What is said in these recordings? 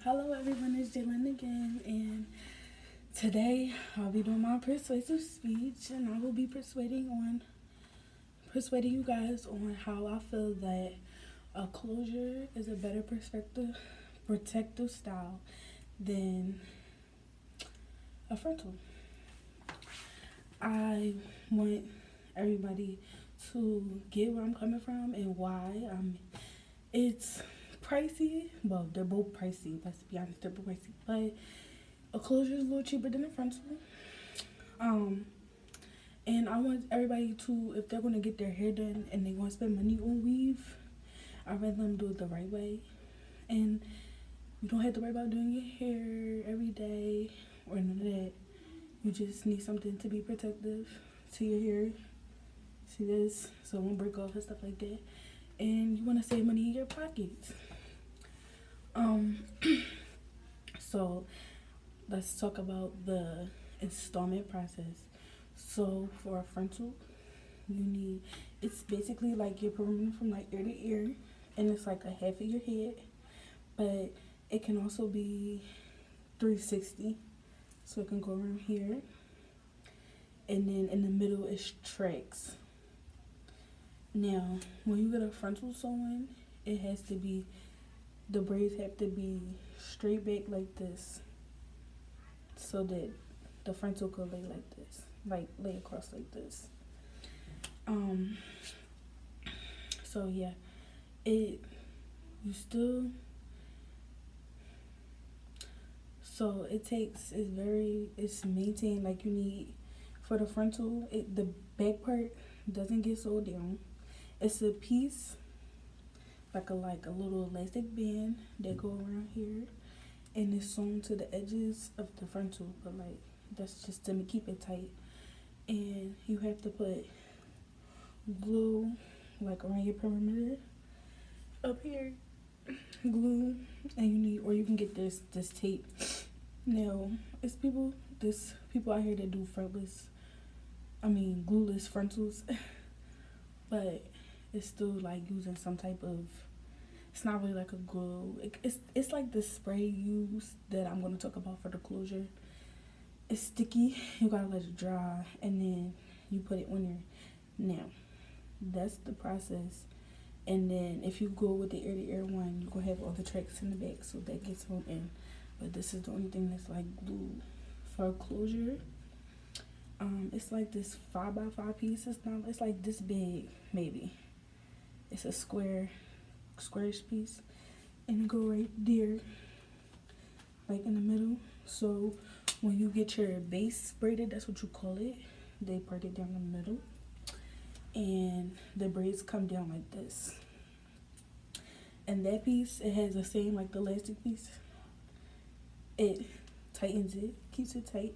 Hello everyone, it's Jalen again, and today I'll be doing my persuasive speech, and I will be persuading you guys on how I feel that a closure is a better protective style than a frontal. I want everybody to get where I'm coming from and why. It's pricey. Well, they're both pricey. Let's be honest, they're both pricey. But a closure is a little cheaper than a frontal. Um, and I want everybody to, if they're gonna get their hair done and they want to spend money on weave, I'd rather them do it the right way. And you don't have to worry about doing your hair every day or none of that. You just need something to be protective to your hair. See this? So it won't break off and stuff like that. And you want to save money in your pockets. Um, so let's talk about the installment process. So for a frontal, you need, it's basically like your perimeter from like ear to ear, and it's like a half of your head, but it can also be 360. So it can go around here, and then in the middle is tracks. Now, when you get a frontal sewing, it has to be, the braids have to be straight back like this, so that the frontal could lay like this, like lay across like this. Um, so yeah, it, you still, so it takes, it's maintained like you need, for the frontal, the back part doesn't get sewed down. It's a piece, like a little elastic band that go around here, and it's sewn to the edges of the frontal, but like that's just to keep it tight. And you have to put glue like around your perimeter up here, glue, and you need, or you can get this tape. Now it's people out here that do glueless frontals, but it's still like using some type of, it's not really like a glue. It's like the spray used that I'm going to talk about for the closure. It's sticky. You gotta let it dry, and then you put it on there. Now, that's the process. And then if you go with the ear to ear one, you're gonna have all the tracks in the back, so that gets on in. But this is the only thing that's like glue for a closure. It's like this 5x5 piece. It's like this big, maybe. It's a squarish piece, and it go right there, like in the middle. So when you get your base braided, that's what you call it. They part it down the middle, and the braids come down like this. And that piece, it has the same like the elastic piece. It tightens it, keeps it tight,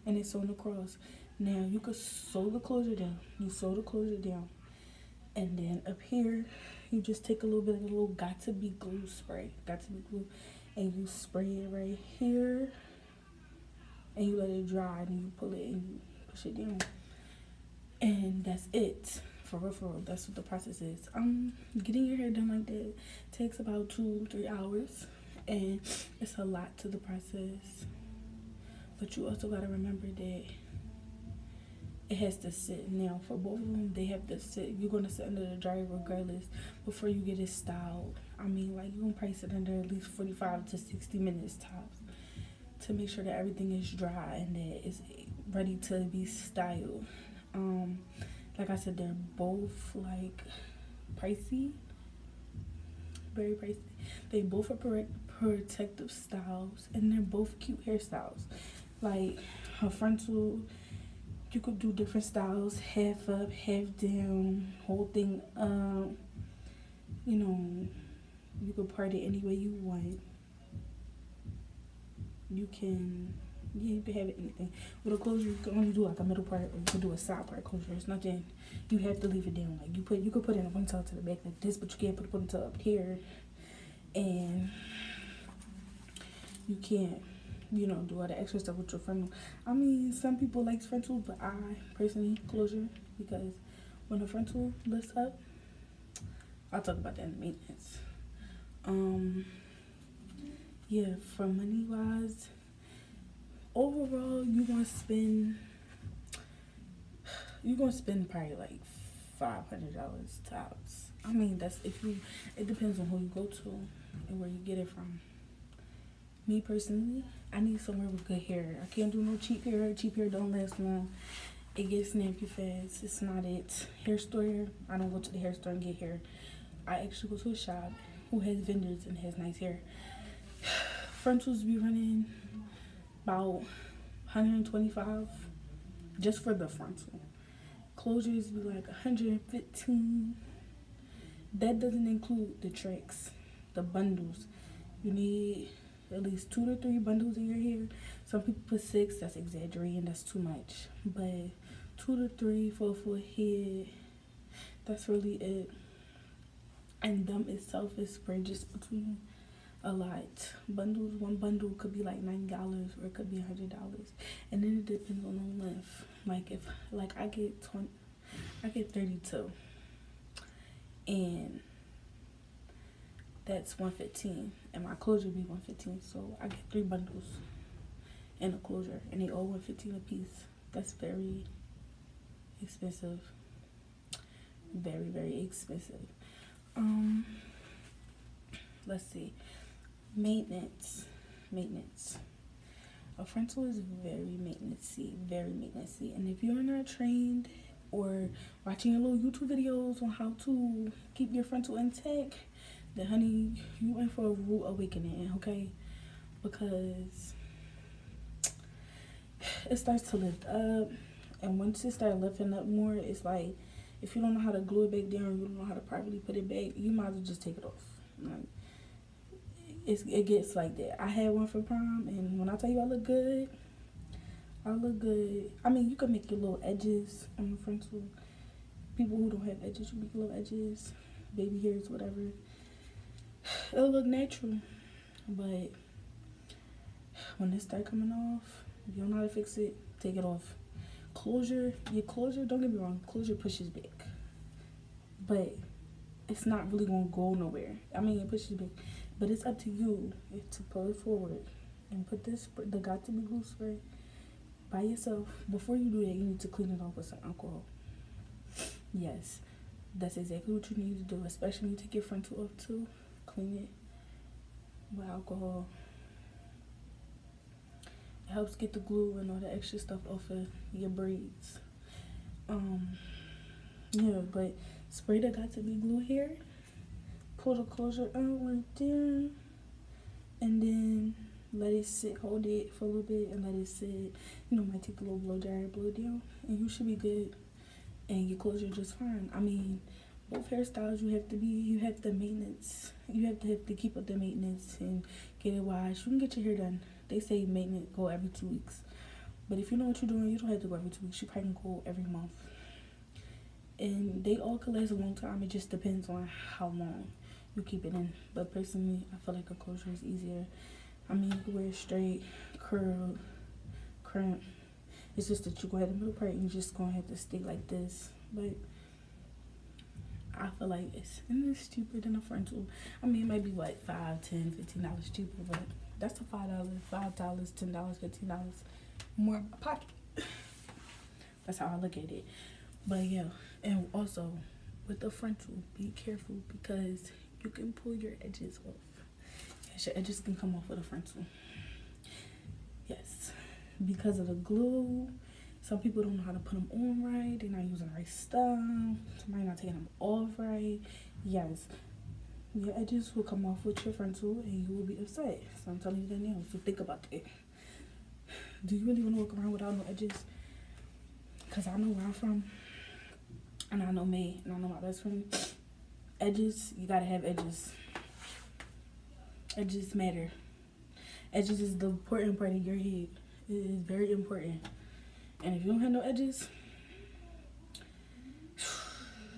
and it's sewn across. Now you could sew the closure down. You sew the closure down, and then up here, you just take a little bit of the little got to be glue spray, and you spray it right here, and you let it dry, and you pull it and you push it down, and that's it. For real, that's what the process is. Getting your hair done like that takes about 2-3 hours, and it's a lot to the process. But you also gotta remember that it has to sit. Now for both of them, they have to sit. You're gonna sit under the dryer regardless before you get it styled. Like you're gonna probably sit under at least 45 to 60 minutes tops to make sure that everything is dry and that it's ready to be styled. Like I said, they're both like pricey, very pricey. They both are protective styles, and they're both cute hairstyles. Like a frontal, you could do different styles, half up, half down, whole thing up. You could part it any way you want. You can have it anything. With a closure, you can only do like a middle part, or you can do a side part closure. It's nothing. You have to leave it down. Like you could put in a ponytail to the back like this, but you can't put a ponytail up here, and you can't, do all the extra stuff with your frontal. Some people like frontal, but I personally closure, because when the frontal lifts up, I'll talk about that in maintenance. Yeah, for money wise, overall you're gonna spend probably like $500 tops. I mean, that's if you. It depends on who you go to and where you get it from. Me personally, I need somewhere with good hair. I can't do no cheap hair. Cheap hair don't last long. It gets snappy fast. It's not it. Hair store. I don't go to the hair store and get hair. I actually go to a shop who has vendors and has nice hair. Frontals be running about 125 just for the frontal. Closures be like 115. That doesn't include the tracks, the bundles. You need at least 2 to 3 bundles in your hair. Some people put 6. That's exaggerating. That's too much. But 2 to 3 for a full head. That's really it. And them itself is spread just between a lot. Bundles. One bundle could be like $90 or it could be $100, and then it depends on the length. Like if I get 20, I get 32, and that's 115, and my closure be 115. So I get 3 bundles and a closure, and they all 115 a piece. That's very expensive. Very, very expensive. Let's see. Maintenance. A frontal is very maintenance-y. And if you're not trained or watching your little YouTube videos on how to keep your frontal intact, then honey, you in for a rude awakening, okay? Because it starts to lift up, and once it starts lifting up more, it's like if you don't know how to glue it back down, you don't know how to properly put it back, you might as well just take it off. Like, it gets like that. I had one for prom, and when I tell you I look good. I mean, you can make your little edges on the frontal. People who don't have edges, you make little edges, baby hairs, whatever. It'll look natural. But when it start coming off, if you don't know how to fix it, take it off. Your closure, don't get me wrong, closure pushes back. But it's not really going to go nowhere. I mean, it pushes back. But it's up to you to pull it forward and put this, the got to be glue spray by yourself. Before you do that, you need to clean it off with some alcohol. Yes, that's exactly what you need to do, especially when you take your frontal off too. Clean it with alcohol. It helps get the glue and all the extra stuff off of your braids. Yeah, but spray the got to be glue here. Pull the closure out right there, and then let it sit. Hold it for a little bit and let it sit. You know, might take a little blow dryer, blow it down, and you should be good. And your closure just fine. I mean, both hairstyles you have to maintenance. You have to keep up the maintenance and get it washed. You can get your hair done. They say maintenance go every 2 weeks, but if you know what you're doing, you don't have to go every 2 weeks. You probably can go every month. And they all could last a long time. It just depends on how long you keep it in. But personally, I feel like a closure is easier. I mean, you can wear it straight, curled, crimp. It's just that you go ahead and middle part and you just gonna have to stay like this. But I feel like it's cheaper than a frontal. I mean, it might be what, $5, $10, $15 cheaper, but that's a $5, $10, $15 more in my pocket. That's how I look at it. But yeah, and also with the frontal, be careful because you can pull your edges off. Yes, your edges can come off with a frontal. Yes, because of the glue. Some people don't know how to put them on right. They're not using the right stuff. Somebody not taking them off right. Yes, your edges will come off with your frontal and you will be upset. So I'm telling you that now. So think about that. Do you really want to walk around without no edges? Because I know where I'm from. And I know me. And I know my best friend. Edges, you gotta have edges. Edges matter. Edges is the important part of your head. It is very important. And if you don't have no edges,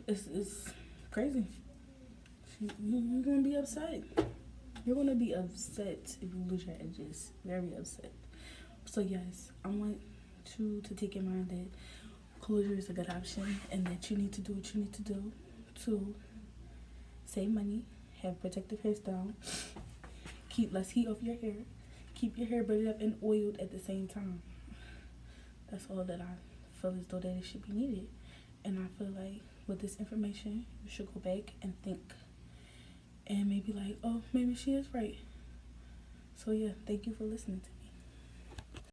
it's crazy. You're gonna be upset. You're gonna be upset if you lose your edges. Very upset. So yes, I want you to take in mind that closure is a good option, and that you need to do what you need to do to save money, have protective hairstyle, keep less heat off your hair, keep your hair braided up and oiled at the same time. That's all that I feel as though that it should be needed. And I feel like with this information, you should go back and think and maybe like, oh, maybe she is right. So yeah, thank you for listening to me.